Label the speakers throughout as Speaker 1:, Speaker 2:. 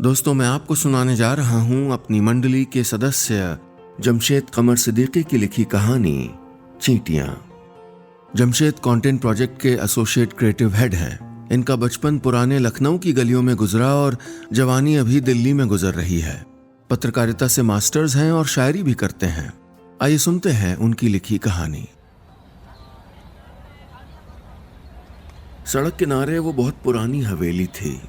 Speaker 1: दोस्तों, मैं आपको सुनाने जा रहा हूं अपनी मंडली के सदस्य जमशेद कमर सिद्दीकी की लिखी कहानी चींटियां। जमशेद कंटेंट प्रोजेक्ट के एसोसिएट क्रिएटिव हेड है। इनका बचपन पुराने लखनऊ की गलियों में गुजरा और जवानी अभी दिल्ली में गुजर रही है। पत्रकारिता से मास्टर्स हैं और शायरी भी करते हैं। आइए सुनते हैं उनकी लिखी कहानी। सड़क किनारे वो बहुत पुरानी हवेली थी।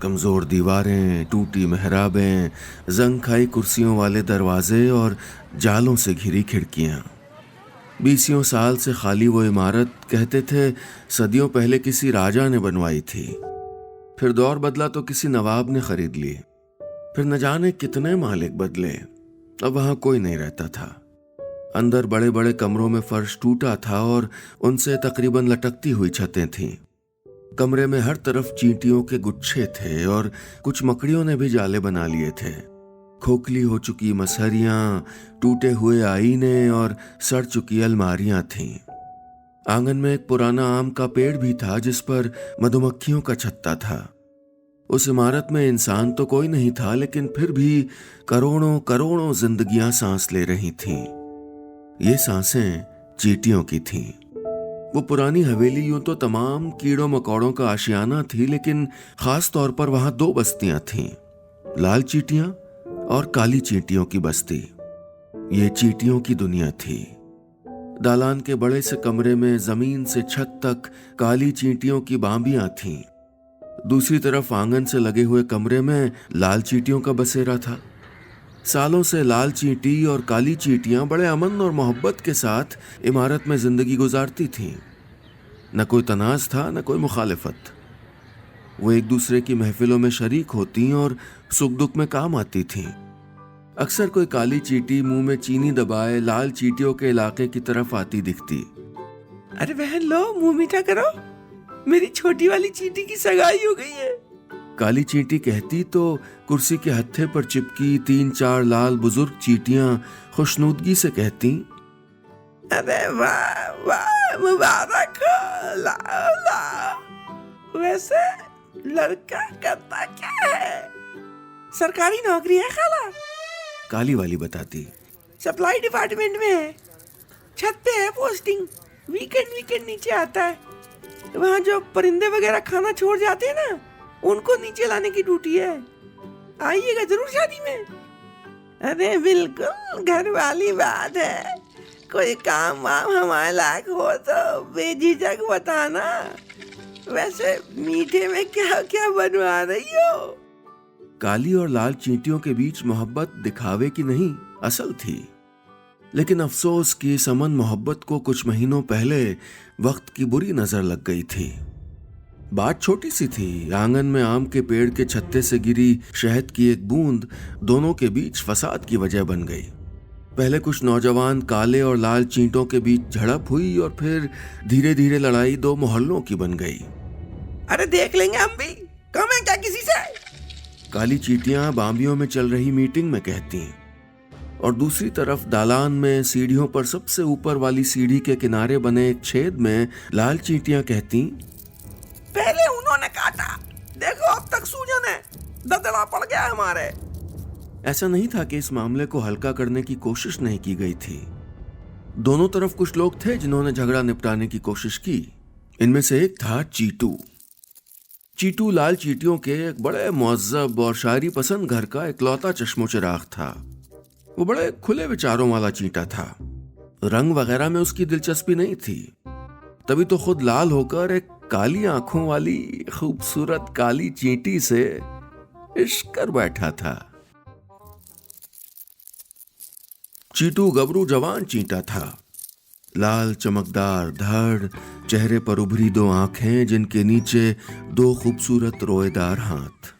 Speaker 1: कमजोर दीवारें, टूटी मेहराबें, जंग खाई कुर्सियों वाले दरवाजे और जालों से घिरी खिड़कियां। 20 साल से खाली वो इमारत कहते थे सदियों पहले किसी राजा ने बनवाई थी। फिर दौर बदला तो किसी नवाब ने खरीद ली। फिर न जाने कितने मालिक बदले। अब वहां कोई नहीं रहता था। अंदर बड़े बड़े कमरों में फर्श टूटा था और उनसे तकरीबन लटकती हुई छतें थीं। कमरे में हर तरफ चींटियों के गुच्छे थे और कुछ मकड़ियों ने भी जाले बना लिए थे। खोखली हो चुकी मसहरियां, टूटे हुए आईने और सड़ चुकी अलमारियां थीं। आंगन में एक पुराना आम का पेड़ भी था जिस पर मधुमक्खियों का छत्ता था। उस इमारत में इंसान तो कोई नहीं था, लेकिन फिर भी करोड़ों करोड़ों जिंदगियां सांस ले रही थीं। ये सांसें चींटियों की थीं। वो पुरानी हवेली यूं तो तमाम कीड़ों मकोड़ों का आशियाना थी, लेकिन खास तौर पर वहां 2 बस्तियां थीं, लाल चींटियां और काली चींटियों की बस्ती। ये चींटियों की दुनिया थी। दालान के बड़े से कमरे में जमीन से छत तक काली चींटियों की बांबियां थीं। दूसरी तरफ आंगन से लगे हुए कमरे में लाल चींटियों का बसेरा था। सालों से लाल चींटी और काली चींटियां बड़े अमन और मोहब्बत के साथ इमारत में जिंदगी गुजारती थीं। न कोई तनाज था, न कोई मुखालिफत। वो एक दूसरे की महफिलों में शरीक होती और सुख दुख में काम आती थीं। अक्सर कोई काली चींटी मुंह में चीनी दबाए लाल चींटियों के इलाके की तरफ आती दिखती।
Speaker 2: अरे बहन, लो मुंह मीठा करो, मेरी छोटी वाली चींटी की सगाई हो गई है।
Speaker 1: काली चींटी कहती तो कुर्सी के हत्थे पर चिपकी 3-4 लाल बुजुर्ग चींटियां खुशनुदगी से कहती,
Speaker 2: अरे वाह वाह, मुबारक हो, लाओ लाओ। वैसे लड़का करता क्या है? सरकारी नौकरी है खाला।
Speaker 1: काली वाली बताती।
Speaker 2: सप्लाई डिपार्टमेंट में है, छत पे है पोस्टिंग। वीकेंड नीचे आता है। वहाँ जो परिंदे वगैरह खाना छोड़ जाते हैं ना, उनको नीचे लाने की ड्यूटी है। आइएगा जरूर शादी में। अरे बिल्कुल, घर वाली बात है। कोई काम वाम हमारे लायक हो तो बेझिझक बताना। वैसे मीठे में क्या क्या बनवा रही हो?
Speaker 1: काली और लाल चींटियों के बीच मोहब्बत दिखावे की नहीं, असल थी। लेकिन अफसोस कि इस अमन मोहब्बत को कुछ महीनों पहले वक्त की बुरी नजर लग गई थी। बात छोटी सी थी। आंगन में आम के पेड़ के छत्ते से गिरी शहद की एक बूंद दोनों के बीच फसाद की वजह बन गई। पहले कुछ नौजवान काले और लाल चींटों के बीच झड़प हुई और फिर धीरे धीरे लड़ाई 2 मोहल्लों की बन गई।
Speaker 2: अरे देख लेंगे हम भी, कम है क्या किसी से?
Speaker 1: काली चींटियां बांबियों में चल रही मीटिंग में कहती, और दूसरी तरफ दालान में सीढ़ियों पर सबसे ऊपर वाली सीढ़ी के किनारे बने एक छेद में लाल चींटियां कहती,
Speaker 2: पहले उन्होंने काटा, देखो अब तक सूजन है, दर्दड़ा पड़ गया हमारे।
Speaker 1: ऐसा नहीं था कि इस मामले को हल्का करने की कोशिश नहीं की गई थी। दोनों तरफ कुछ लोग थे जिन्होंने झगड़ा निपटाने की कोशिश की। इनमें से एक था चीटू। चीटू लाल चींटियों के एक बड़े मुअज्जब और शायरी पसंद घर का इकलौता चश्मो चिराग था। वो बड़े खुले विचारों वाला चींटा था। रंग वगैरह में उसकी दिलचस्पी नहीं थी। तभी तो खुद लाल होकर एक काली आंखों वाली खूबसूरत काली चींटी से इश्क कर बैठा था। चीटू गबरू जवान चींटा था। लाल चमकदार धड़, चेहरे पर उभरी 2 आंखें जिनके नीचे 2 खूबसूरत रोएदार हाथ।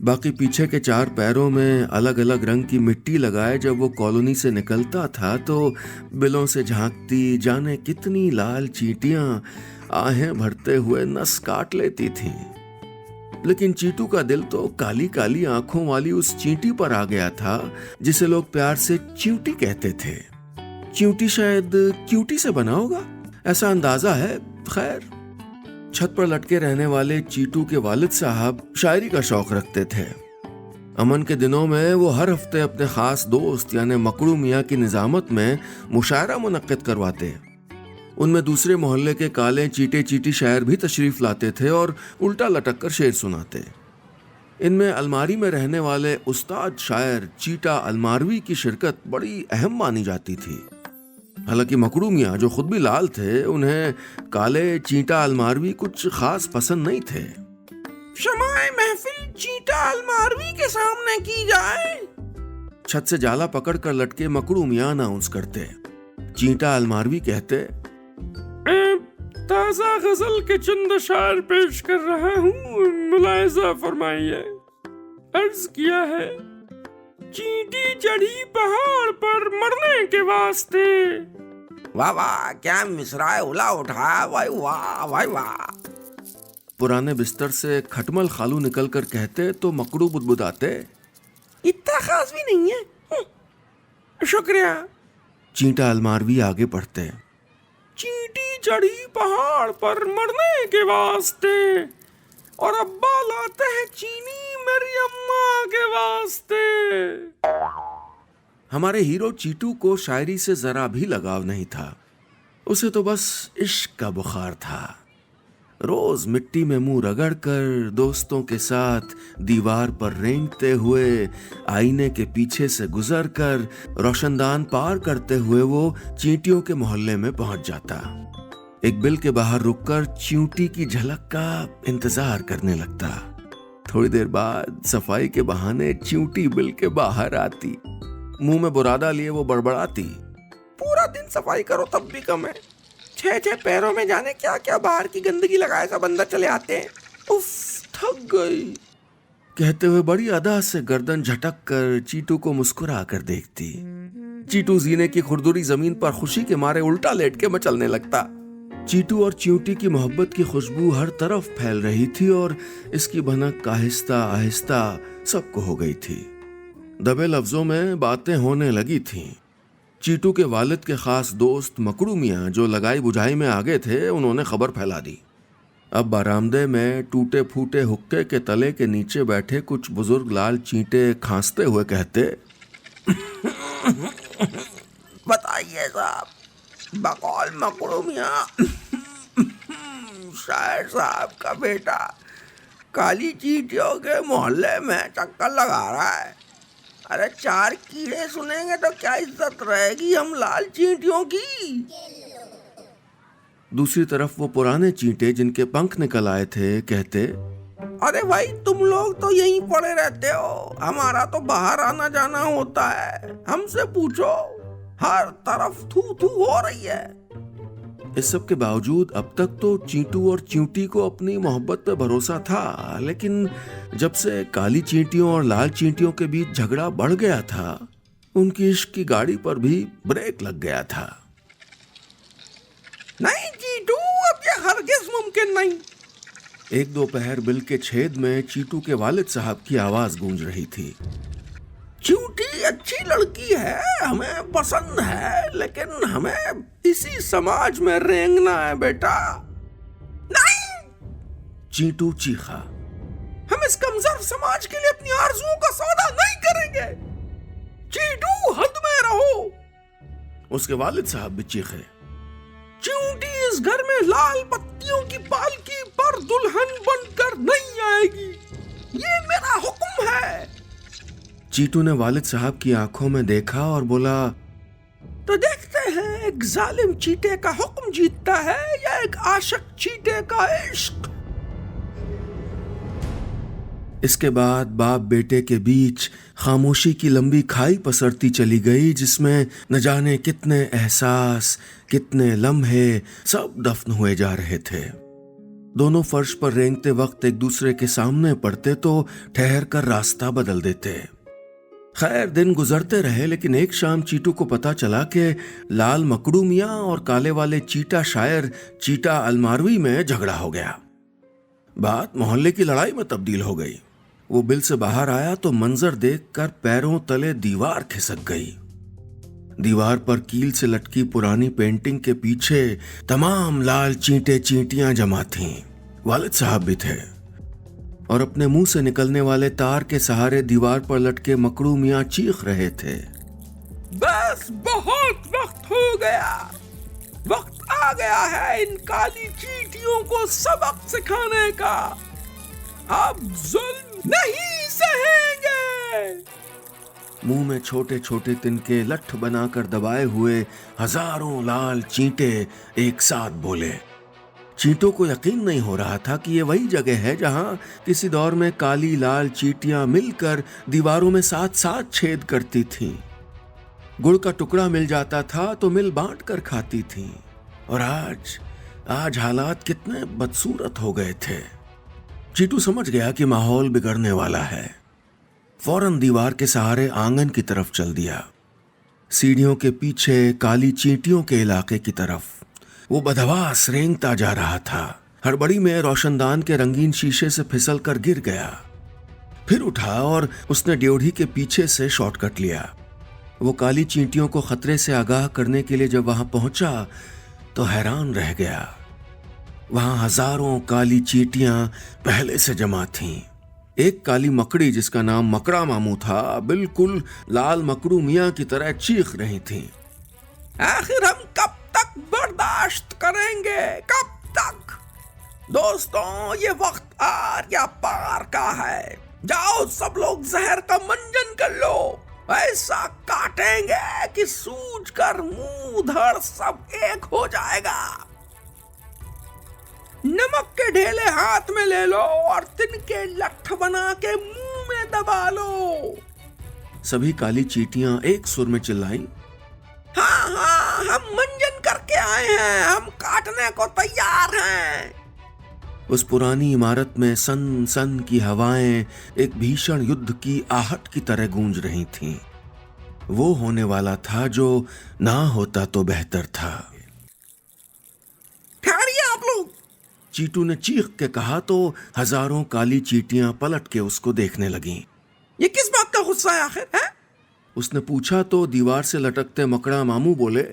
Speaker 1: बाकी पीछे के 4 पैरों में अलग अलग रंग की मिट्टी लगाए जब वो कॉलोनी से निकलता था तो बिलों से झांकती जाने कितनी लाल चींटियां आहें भरते हुए नस काट लेती थीं। लेकिन चीटू का दिल तो काली काली आंखों वाली उस चींटी पर आ गया था जिसे लोग प्यार से च्यूटी कहते थे। च्यूटी शायद क्यूटी से बना होगा, ऐसा अंदाजा है। खैर, छत पर लटके रहने वाले चीटू के वालिद साहब शायरी का शौक रखते थे। अमन के दिनों में वो हर हफ्ते अपने खास दोस्त यानी मकड़ू मियाँ की निजामत में मुशायरा मुनक्किद करवाते। उनमें दूसरे मोहल्ले के काले चीटे चीटी शायर भी तशरीफ लाते थे और उल्टा लटक कर शेर सुनाते। इनमें अलमारी में रहने वाले उस्ताद शायर चीटा अलमारवी की शिरकत बड़ी अहम मानी जाती थी। हालांकि मकड़ू मियाँ जो खुद भी लाल थे, उन्हें काले चीटा अलमारवी कुछ खास पसंद नहीं थे।
Speaker 2: शमाए महफिल चीटा अलमारवी के सामने की जाए।
Speaker 1: छत से जाला पकड़कर लटके मकड़ू मियाँ अनाउंस करते। चीटा अलमारवी कहते,
Speaker 2: ताजा गजल के चंद शायर पेश कर रहा हूँ, मुलायजा फरमाइए। अर्ज किया है, चींटी चढ़ी पहाड़ पर मरने के वास्ते। वाह वाह, क्या मिसराए उला उठाया, भाई वाह भाई वाह।
Speaker 1: पुराने बिस्तर से खटमल खालू निकलकर कहते तो मकड़ू बुदबुदाते,
Speaker 2: इतना खास भी नहीं है, शुक्रिया।
Speaker 1: चींटा अलमारवी आगे पढ़ते,
Speaker 2: चींटी चढ़ी पहाड़ पर मरने के वास्ते और अब्बा लाते हैं चीनी मेरी अम्मा के वास्ते।
Speaker 1: हमारे हीरो चीटू को शायरी से जरा भी लगाव नहीं था। उसे तो बस इश्क का बुखार था। रोज मिट्टी में मुंह रगड़कर दोस्तों के साथ दीवार पर रेंगते हुए, आईने के पीछे से गुजरकर, रोशनदान पार करते हुए वो चींटियों के मोहल्ले में पहुंच जाता। एक बिल के बाहर रुककर चींटी की झलक का इंतजार करने लगता। थोड़ी देर बाद सफाई के बहाने चींटी बिल के बाहर आती। मुंह में बुरादा लिए वो बड़बड़ाती,
Speaker 2: पूरा दिन सफाई करो तब भी कम है, 6 पैरों में जाने क्या क्या बाहर की गंदगी लगाए सब अंदर चले आते हैं, उफ थक गई।
Speaker 1: कहते हुए बड़ी अदा से गर्दन झटक कर चीटू को मुस्कुरा कर देखती। चीटू जीने की खुरदुरी जमीन पर खुशी के मारे उल्टा लेट के मचलने लगता। चीटू और चींटी की मोहब्बत की खुशबू हर तरफ फैल रही थी और इसकी भनक आहिस्ता आहिस्ता सबको हो गई थी। दबे लफ्जों में बातें होने लगी थीं। चीटू के वालिद के खास दोस्त मकड़ू मियाँ जो लगाई बुझाई में आगे थे, उन्होंने खबर फैला दी। अब बरामदे में टूटे फूटे हुक्के के तले के नीचे बैठे कुछ बुजुर्ग लाल चींटे खांसते हुए कहते,
Speaker 2: बताइए साहब, बकौल मकड़ू मियाँ शायर साहब का बेटा काली चींटियों के मोहल्ले में चक्कर लगा रहा है। अरे 4 कीड़े सुनेंगे तो क्या इज्जत रहेगी हम लाल चींटियों की।
Speaker 1: दूसरी तरफ वो पुराने चींटे जिनके पंख निकल आए थे कहते,
Speaker 2: अरे भाई तुम लोग तो यहीं पड़े रहते हो, हमारा तो बाहर आना जाना होता है, हमसे पूछो, हर तरफ थू थू हो रही है।
Speaker 1: इस सब के बावजूद अब तक तो चींटू और चींटी को अपनी मोहब्बत पे भरोसा था, लेकिन जब से काली चींटियों और लाल चींटियों के बीच झगड़ा बढ़ गया था, उनकी इश्क की गाड़ी पर भी ब्रेक लग गया था।
Speaker 2: नहीं चीटू, अब ये हरगिज मुमकिन नहीं।
Speaker 1: एक दोपहर बिल के छेद में चीटू के वालिद साहब की आवाज गूंज रही थी,
Speaker 2: चींटी अच्छी लड़की है, हमें पसंद है, लेकिन हमें इसी समाज में रेंगना है बेटा। नहीं,
Speaker 1: चीटू चीखा,
Speaker 2: हम इस कमजोर समाज के लिए अपनी आरज़ुओं का सौदा नहीं करेंगे। चीटू हद में रहो।
Speaker 1: उसके वालिद साहब भी चीखे,
Speaker 2: चींटी इस घर में लाल पत्तियों की पालकी पर दुल्हन बनकर नहीं आएगी, ये मेरा हुक्म है।
Speaker 1: चीटू ने वालिद साहब की आंखों में देखा और बोला,
Speaker 2: तो देखते हैं एक जालिम चीटे का हुक्म जीतता है या एक आशिक चीटे का इश्क।
Speaker 1: इसके बाद बाप बेटे के बीच खामोशी की लंबी खाई पसरती चली गई, जिसमें न जाने कितने एहसास, कितने लम्हे सब दफन हुए जा रहे थे। दोनों फर्श पर रेंगते वक्त एक दूसरे के सामने पड़ते तो ठहर कर रास्ता बदल देते। खैर दिन गुजरते रहे, लेकिन एक शाम चीटू को पता चला कि लाल मकड़ू मियाँ और काले वाले चीटा शायर चीटा अलमारवी में झगड़ा हो गया। बात मोहल्ले की लड़ाई में तब्दील हो गई। वो बिल से बाहर आया तो मंजर देखकर पैरों तले दीवार खिसक गई। दीवार पर कील से लटकी पुरानी पेंटिंग के पीछे तमाम लाल चींटे चींटियां जमा थीं। वालिद साहब भी थे और अपने मुंह से निकलने वाले तार के सहारे दीवार पर लटके मकड़ू मियां चीख रहे थे।
Speaker 2: बस बहुत वक्त हो गया, वक्त आ गया है इन काली चींटियों को सबक सिखाने का। अब जुल्म नहीं सहेंगे।
Speaker 1: मुंह में छोटे छोटे तिनके लठ बनाकर दबाए हुए हजारों लाल चींटे एक साथ बोले। चींटों को यकीन नहीं हो रहा था कि ये वही जगह है जहां किसी दौर में काली लाल चींटियां मिलकर दीवारों में साथ साथ छेद करती थीं। गुड़ का टुकड़ा मिल जाता था तो मिल बांट कर खाती थीं। और आज हालात कितने बदसूरत हो गए थे। चीटू समझ गया कि माहौल बिगड़ने वाला है। फौरन दीवार के सहारे आंगन की तरफ चल दिया। सीढ़ियों के पीछे काली चींटियों के इलाके की तरफ वो बदहवास रेंगता जा रहा था। हड़बड़ी में रोशनदान के रंगीन शीशे से फिसल कर गिर गया। फिर उठा और उसने ड्योढ़ी के पीछे से शॉर्टकट लिया। वो काली चींटियों को खतरे से आगाह करने के लिए जब वहां पहुंचा तो हैरान रह गया। वहां हजारों काली चींटियां पहले से जमा थीं। एक काली मकड़ी जिसका नाम मकड़ा मामू था, बिल्कुल लाल मकड़ू मियां की तरह चीख रही थीं।
Speaker 2: आखिर हम कब तक बर्दाश्त करेंगे, कब तक? दोस्तों, ये वक्त आर या पार का है। जाओ सब लोग जहर का मंजन कर लो। ऐसा काटेंगे कि सूज कर मुंह धड़ सब एक हो जाएगा। नमक के ढेले हाथ में ले लो और तिनके लठ बना के मुंह में दबा लो।
Speaker 1: सभी काली चींटियां एक सुर में चिल्लाईं।
Speaker 2: हाँ, हम मंजन करके आए हैं, हम काटने को तैयार हैं।
Speaker 1: उस पुरानी इमारत में सन सन की हवाएं एक भीषण युद्ध की आहट की तरह गूंज रही थीं। वो होने वाला था जो ना होता तो बेहतर था।
Speaker 2: ठहरिए आप लोग,
Speaker 1: चीटू ने चीख के कहा तो हजारों काली चींटियां पलट के उसको देखने लगीं।
Speaker 2: ये किस बात का गुस्सा है आखिर, है?
Speaker 1: उसने पूछा तो दीवार से लटकते मकड़ा मामू बोले,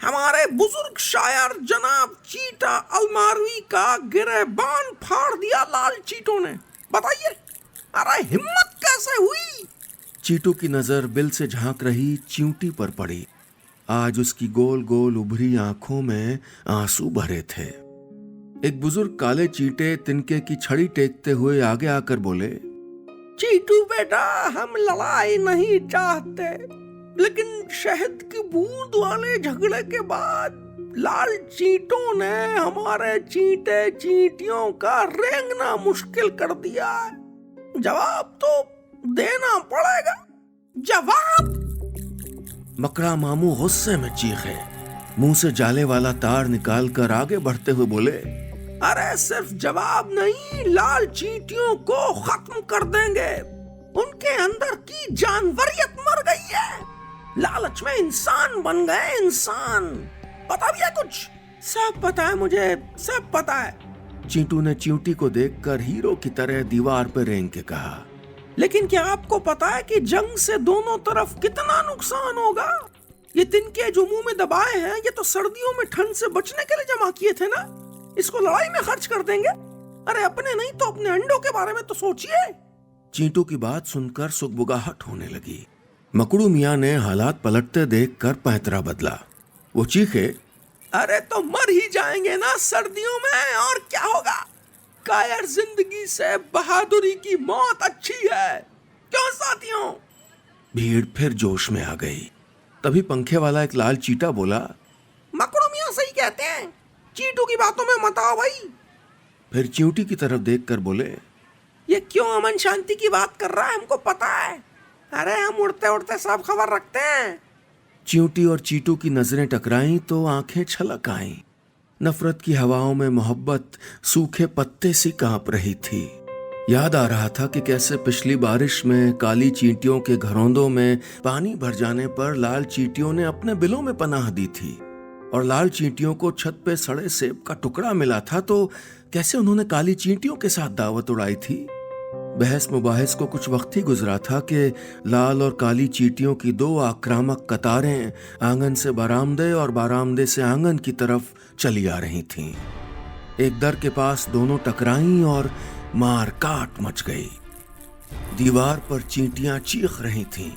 Speaker 2: हमारे बुजुर्ग शायर जनाब चीटा अलमारवी का गिरेबान फाड़ दिया लाल चीटों ने। बताइए, अरे हिम्मत कैसे हुई?
Speaker 1: चीटू की नजर बिल से झांक रही चींटी पर पड़ी। आज उसकी गोल गोल उभरी आंखों में आंसू भरे थे। एक बुजुर्ग काले चींटे तिनके की छड़ी टेकते हुए आगे आकर बोले,
Speaker 2: चीटू बेटा, हम लड़ाई नहीं चाहते, लेकिन शहद की बूंद वाले झगड़े के बाद लाल चींटों ने हमारे चींटे चींटियों का रेंगना मुश्किल कर दिया है। जवाब तो देना पड़ेगा, जवाब।
Speaker 1: मकड़ा मामू गुस्से में चीखे। मुंह से जाले वाला तार निकालकर आगे बढ़ते हुए बोले,
Speaker 2: अरे सिर्फ जवाब नहीं, लाल चींटियों को खत्म कर देंगे। उनके अंदर की जानवरियत मर गई है। लालच में इंसान बन गए, इंसान। पता भी है कुछ? सब पता है मुझे, सब पता है।
Speaker 1: चींटू ने चींटी को देखकर हीरो की तरह दीवार पर रेंग के कहा,
Speaker 2: लेकिन क्या आपको पता है कि जंग से दोनों तरफ कितना नुकसान होगा? ये तिनके जो मुंह में दबाए हैं, ये तो सर्दियों में ठंड से बचने के लिए जमा किए थे ना। इसको लड़ाई में खर्च कर देंगे। अरे अपने नहीं तो अपने अंडों के बारे में तो सोचिए।
Speaker 1: चींटू की बात सुनकर सुगबुगाहट होने लगी। मकड़ू मियां ने हालात पलटते देखकर पैंतरा बदला। वो चीखे,
Speaker 2: अरे तो मर ही जाएंगे ना सर्दियों में, और क्या होगा? कायर जिंदगी से बहादुरी की मौत अच्छी है, क्यों साथियों?
Speaker 1: भीड़ फिर जोश में आ गई। तभी पंखे वाला एक लाल चीटा बोला,
Speaker 2: मकड़ू मियां सही कहते हैं, चीटू की बातों में मत आओ भाई।
Speaker 1: फिर चींटी की तरफ देखकर बोले,
Speaker 2: ये क्यों अमन शांति की बात कर रहा है, हमको पता है। अरे हम उड़ते उड़ते सब खबर रखते हैं।
Speaker 1: चींटी और चीटू की नजरें टकराईं तो आंखें छलक आईं। नफरत की हवाओं में मोहब्बत सूखे पत्ते सी कांप रही थी। याद आ रहा था कि कैसे पिछली बारिश में काली चींटियों के घरौंदों में पानी भर जाने पर लाल चींटियों ने अपने बिलों में पनाह दी थी, और लाल चींटियों को छत पे सड़े सेब का टुकड़ा मिला था तो कैसे उन्होंने काली चींटियों के साथ दावत उड़ाई थी। बहस मुबाहिस को कुछ वक्त ही गुजरा था कि लाल और काली चींटियों की दो आक्रामक कतारें आंगन से बरामदे और बरामदे से आंगन की तरफ चली आ रही थीं। एक दर के पास दोनों टकराईं और मार काट मच गई। दीवार पर चींटियां चीख रही थीं।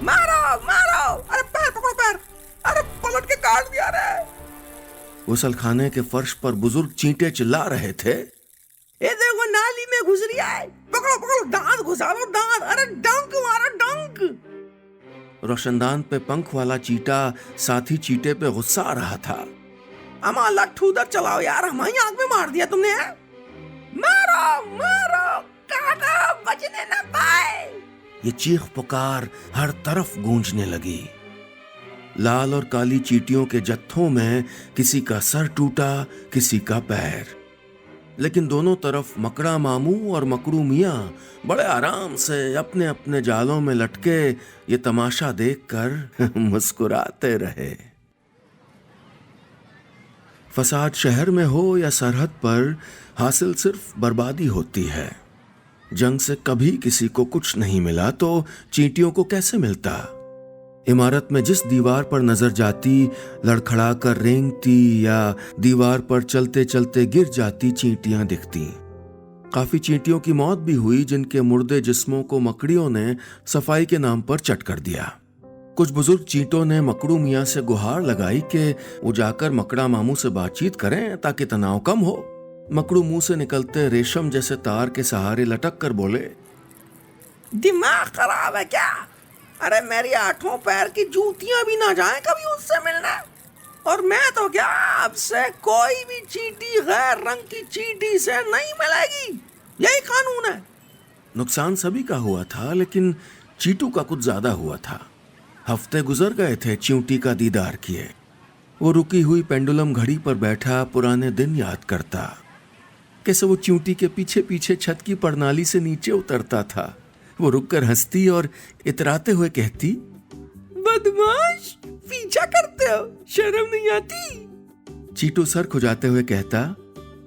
Speaker 2: मारो मारो, अरे पैर पकड़ो पैर, अरे पलट के काट दिया रे।
Speaker 1: गुसलखाने के फर्श पर बुजुर्ग चींटे चिल्ला रहे थे।
Speaker 2: ये देखो नाली में घुस रही है, पकड़ो पकड़ो, दांत घुसा लो दांत, अरे डंक मारो डंक।
Speaker 1: रोशनदान पे पंख वाला चीटा साथी चीटे पे गुस्सा आ रहा था।
Speaker 2: अमा लट्ठू उधर चलाओ यार, हमारी आंख में मार दिया तुमने। मारो मारो, काटो, बचने न पाए।
Speaker 1: ये चीख पुकार हर तरफ गूंजने लगी। लाल और काली चींटियों के जत्थों में किसी का सर टूटा, किसी का पैर, लेकिन दोनों तरफ मकड़ा मामू और मकड़ू मियां बड़े आराम से अपने अपने जालों में लटके ये तमाशा देखकर मुस्कुराते रहे। फसाद शहर में हो या सरहद पर, हासिल सिर्फ बर्बादी होती है। जंग से कभी किसी को कुछ नहीं मिला तो चींटियों को कैसे मिलता। इमारत में जिस दीवार पर नजर जाती लड़खड़ा कर रेंगती या दीवार पर चलते चलते गिर जाती चींटियां दिखती। काफी चींटियों की मौत भी हुई जिनके मुर्दे जिस्मों को मकड़ियों ने सफाई के नाम पर चट कर दिया। कुछ बुजुर्ग चींटों ने मकड़ू मियां से गुहार लगाई कि वो जाकर मकड़ा मामू से बातचीत करें ताकि तनाव कम हो। मकड़ू मुंह से निकलते रेशम जैसे तार के सहारे लटक कर बोले,
Speaker 2: दिमाग खराब है क्या? अरे मेरी 8 पैर की जूतियां भी ना जाएं कभी उससे मिलने। और मैं तो क्या, अब से कोई भी चींटी गैर रंग की चींटी से नहीं मिलेगी, यही कानून है।
Speaker 1: नुकसान सभी का हुआ था, लेकिन चीटू का कुछ ज्यादा हुआ था। हफ्ते गुजर गए थे चींटी का दीदार किए। वो रुकी हुई पेंडुलम घड़ी पर बैठा पुराने दिन याद करता। कैसे वो चींटी के पीछे पीछे छत की प्रणाली से नीचे उतरता था। वो रुककर हंसती और इतराते हुए कहती,
Speaker 2: बदमाश, पीछा करते हो, शर्म नहीं आती?
Speaker 1: चीटू सर खुजाते हुए कहता,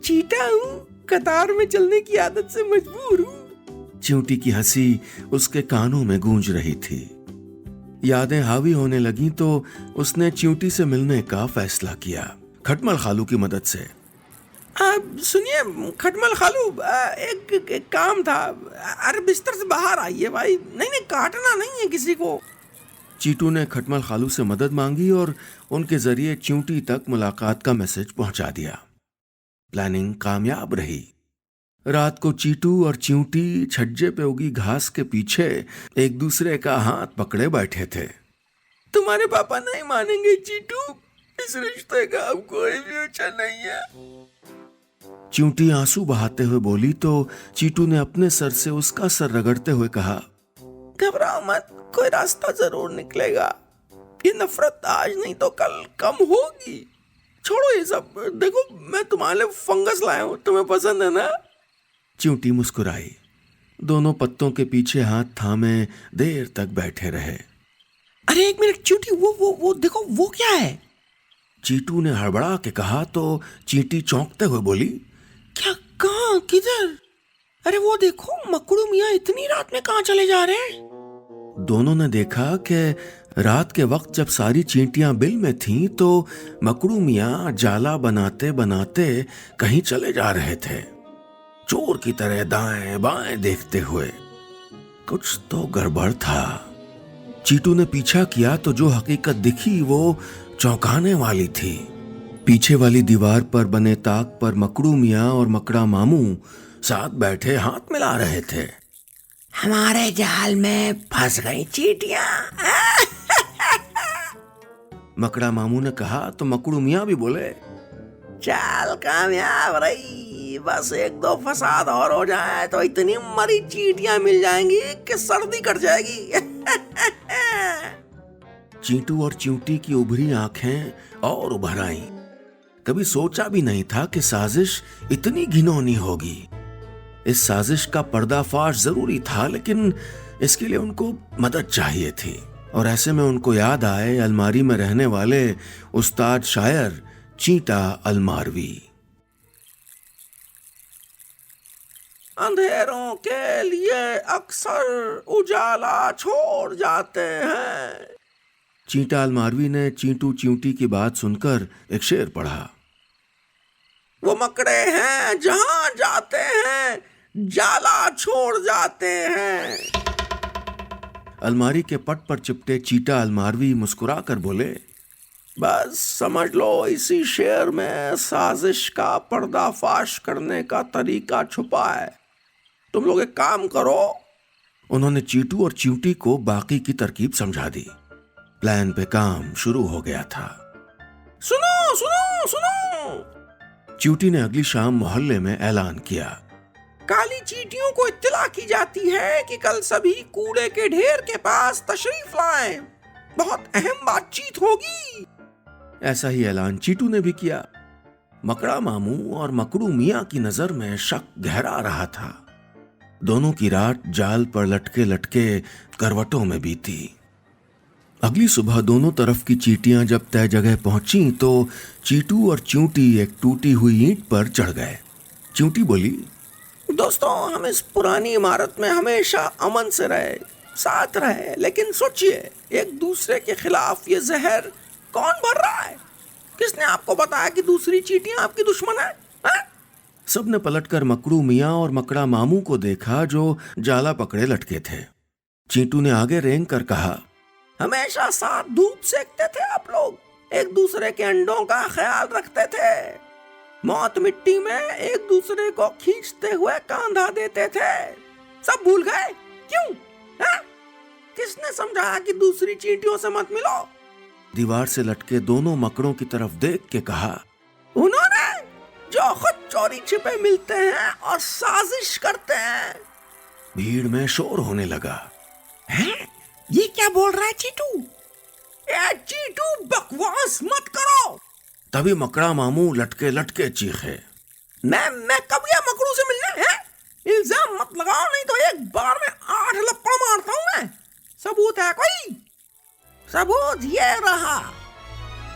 Speaker 2: चीटा हूँ, कतार में चलने की आदत से मजबूर हूँ।
Speaker 1: चींटी की हंसी उसके कानों में गूंज रही थी। यादें हावी होने लगी तो उसने चींटी से मिलने का फैसला किया, खटमल खालू की मदद से।
Speaker 2: सुनिए खटमल खालू, एक काम था। अरे बिस्तर से बाहर आइए भाई। नहीं नहीं, काटना नहीं है किसी को।
Speaker 1: चीटू ने खटमल खालू से मदद मांगी और उनके जरिए चींटी तक मुलाकात का मैसेज पहुंचा दिया। प्लानिंग कामयाब रही। रात को चीटू और चींटी छज्जे पे उगी घास के पीछे एक दूसरे का हाथ पकड़े बैठे थे।
Speaker 2: तुम्हारे पापा नहीं मानेंगे चीटू, इस रिश्ते का अब कोई फ्यूचर नहीं है।
Speaker 1: चींटी आंसू बहाते हुए बोली तो चीटू ने अपने सर से उसका सर रगड़ते हुए कहा,
Speaker 2: घबराओ मत, कोई रास्ता जरूर निकलेगा। ये नफरत आज नहीं तो कल कम होगी। छोड़ो ये सब, देखो मैं तुम्हारे लिए फंगस लाया हूँ, तुम्हें पसंद है ना?
Speaker 1: चींटी मुस्कुराई। दोनों पत्तों के पीछे हाथ थामे देर तक बैठे रहे।
Speaker 2: अरे एक मिनट चींटी, वो देखो, वो क्या है?
Speaker 1: चीटू ने हड़बड़ा के कहा तो चींटी चौंकते हुए बोली,
Speaker 2: क्या, कहाँ, किधर? अरे वो देखो, मकड़ू मियाँ इतनी रात में कहाँ चले जा रहे हैं?
Speaker 1: दोनों ने देखा कि रात के वक्त जब सारी चींटियां बिल में थीं तो मकड़ू मियाँ जाला बनाते बनाते कहीं चले जा रहे थे, चोर की तरह दाएं बाएं देखते हुए। कुछ तो गड़बड़ था। चीटू ने पीछा किया तो जो हकीकत दिखी वो चौंकाने वाली थी। पीछे वाली दीवार पर बने ताक पर मकड़ू मियाँ और मकड़ा मामू साथ बैठे हाथ मिला रहे थे।
Speaker 2: हमारे जाल में फंस गई चींटियां।
Speaker 1: मकड़ा मामू ने कहा तो मकड़ू मियाँ भी बोले,
Speaker 2: चाल कामयाब रही, बस 1-2 फसाद और हो जाए तो इतनी मरी चींटियां मिल जाएंगी कि सर्दी कट जाएगी।
Speaker 1: चींटू और चींटी की उभरी आंखें और उभर आईं। कभी सोचा भी नहीं था कि साजिश इतनी घिनौनी होगी। इस साजिश का पर्दाफाश जरूरी था, लेकिन इसके लिए उनको मदद चाहिए थी। और ऐसे में उनको याद आए अलमारी में रहने वाले उस्ताद शायर चींटा अलमारवी।
Speaker 2: अंधेरों के लिए अक्सर उजाला छोड़ जाते हैं।
Speaker 1: चींटा अलमारवी ने चींटू चींटी की बात सुनकर एक शेर पढ़ा।
Speaker 2: वो मकड़े हैं जहां जाते हैं, जाला छोड़ जाते हैं।
Speaker 1: अलमारी के पट पर चिपटे चीटा अलमारवी मुस्कुरा कर बोले,
Speaker 2: बस समझ लो इसी शेर में साजिश का पर्दाफाश करने का तरीका छुपा है। तुम लोग एक काम करो।
Speaker 1: उन्होंने चीटू और च्यूटी को बाकी की तरकीब समझा दी। प्लान पे काम शुरू हो गया था।
Speaker 2: सुनो सुनो सुनो,
Speaker 1: च्यूटी ने अगली शाम मोहल्ले में ऐलान किया,
Speaker 2: काली चींटियों को इत्तला की जाती है कि कल सभी कूड़े के ढेर के पास तशरीफ लाएं। बहुत अहम बातचीत होगी।
Speaker 1: ऐसा ही ऐलान चीटू ने भी किया। मकड़ा मामू और मकड़ू मियाँ की नजर में शक गहरा रहा था। दोनों की रात जाल पर लटके लटके करवटों में बीती। अगली सुबह दोनों तरफ की चींटियां जब तय जगह पहुंची तो चीटू और च्यूटी एक टूटी हुई ईंट पर चढ़ गए। च्यूटी बोली,
Speaker 2: दोस्तों, हम इस पुरानी इमारत में हमेशा अमन से रहे, साथ रहे, लेकिन सोचिए एक दूसरे के खिलाफ ये जहर कौन भर रहा है? किसने आपको बताया कि दूसरी चींटियां आपकी दुश्मन है?
Speaker 1: सबने पलटकर मकड़ू मियाँ और मकड़ा मामू को देखा जो जाला पकड़े लटके थे। चींटू ने आगे रेंग कर कहा,
Speaker 2: हमेशा साथ धूप सेकते थे आप लोग, एक दूसरे के अंडों का ख्याल रखते थे, मौत मिट्टी में एक दूसरे को खींचते हुए कांधा देते थे। सब भूल गए? क्यों? किसने समझाया कि दूसरी चींटियों से मत मिलो?
Speaker 1: दीवार से लटके दोनों मकड़ों की तरफ देख के कहा,
Speaker 2: उन्होंने जो खुद चोरी छिपे मिलते हैं और साजिश करते हैं।
Speaker 1: भीड़ में शोर होने लगा।
Speaker 2: हैं? ये क्या बोल रहा है चीटू? ए चीटू, बकवास मत करो।
Speaker 1: तभी मकड़ा मामू लटके लटके चीखे,
Speaker 2: मैं कब गया मकड़ू से मिलने? हैं? इल्जाम मत लगाओ, नहीं तो एक बार में 8 लपड़ मारता हूं मैं। सबूत है कोई? सबूत ये रहा।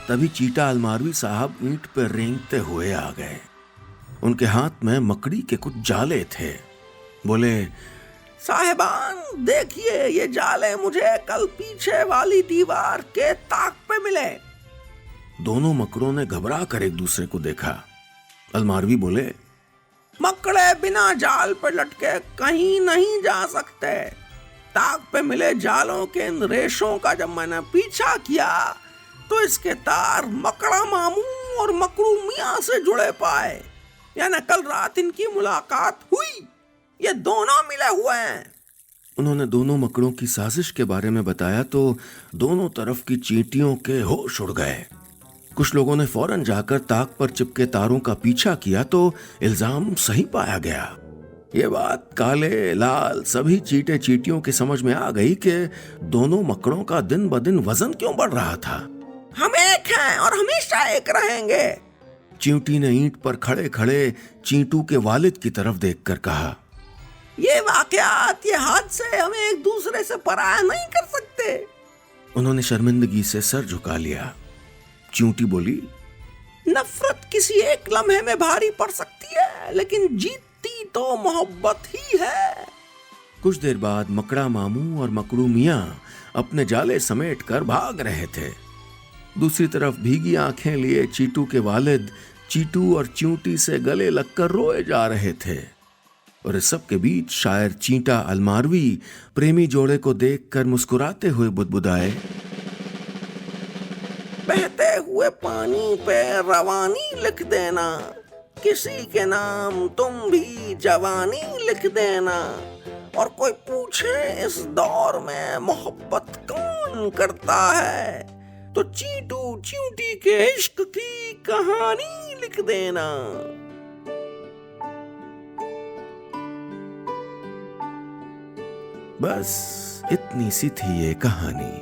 Speaker 1: तभी चीटा अलमारवी साहब ईंट पर रेंगते हुए आ गए। उनके हाथ में मकड़ी के कुछ जाले थे। बोले,
Speaker 2: साहिबान देखिए, ये जाले मुझे कल पीछे वाली दीवार के ताक पे मिले।
Speaker 1: दोनों मकड़ों ने घबरा कर एक दूसरे को देखा। अलमारवी बोले,
Speaker 2: मकड़े बिना जाल पर लटके कहीं नहीं जा सकते। ताक पे मिले जालों के इन रेशों का जब मैंने पीछा किया तो इसके तार मकड़ा मामू और मकड़ू मियाँ से जुड़े पाए। यानी कल रात इनकी मुलाकात हुई। ये दोनों मिले हुए हैं।
Speaker 1: उन्होंने दोनों मकड़ों की साजिश के बारे में बताया तो दोनों तरफ की चींटियों के होश उड़ गए। कुछ लोगों ने फौरन जाकर ताक पर चिपके तारों का पीछा किया तो इल्जाम सही पाया गया। ये बात काले लाल सभी चींटे चींटियों की समझ में आ गई कि दोनों मकड़ों का दिन ब दिन वजन क्यों बढ़ रहा था।
Speaker 2: हम एक हैं और हमेशा एक रहेंगे।
Speaker 1: च्यूटी ने ईंट पर खड़े खड़े चींटू के वालिद की तरफ देखकर कहा,
Speaker 2: ये वाकयात, ये हादसे हमें एक दूसरे से पराया नहीं कर सकते।
Speaker 1: उन्होंने शर्मिंदगी से सर झुका लिया। च्यूटी बोली,
Speaker 2: नफरत किसी एक लम्हे में भारी पड़ सकती है, लेकिन जीतती तो मोहब्बत ही है।
Speaker 1: कुछ देर बाद मकड़ा मामू और मकड़ू मियाँ अपने जाले समेट कर भाग रहे थे। दूसरी तरफ भीगी आंखें लिए चीटू के वालिद चीटू और च्यूटी से गले लगकर रोए जा रहे थे। और इस सब के बीच शायर चींटा अलमारवी प्रेमी जोड़े को देखकर मुस्कुराते हुए बुदबुदाए,
Speaker 2: बहते हुए पानी पे रवानी लिख देना, किसी के नाम तुम भी जवानी लिख देना। और कोई पूछे इस दौर में मोहब्बत कौन करता है, तो चीटू च्यूटी के इश्क की कहानी लिख देना।
Speaker 1: बस इतनी सी थी ये कहानी।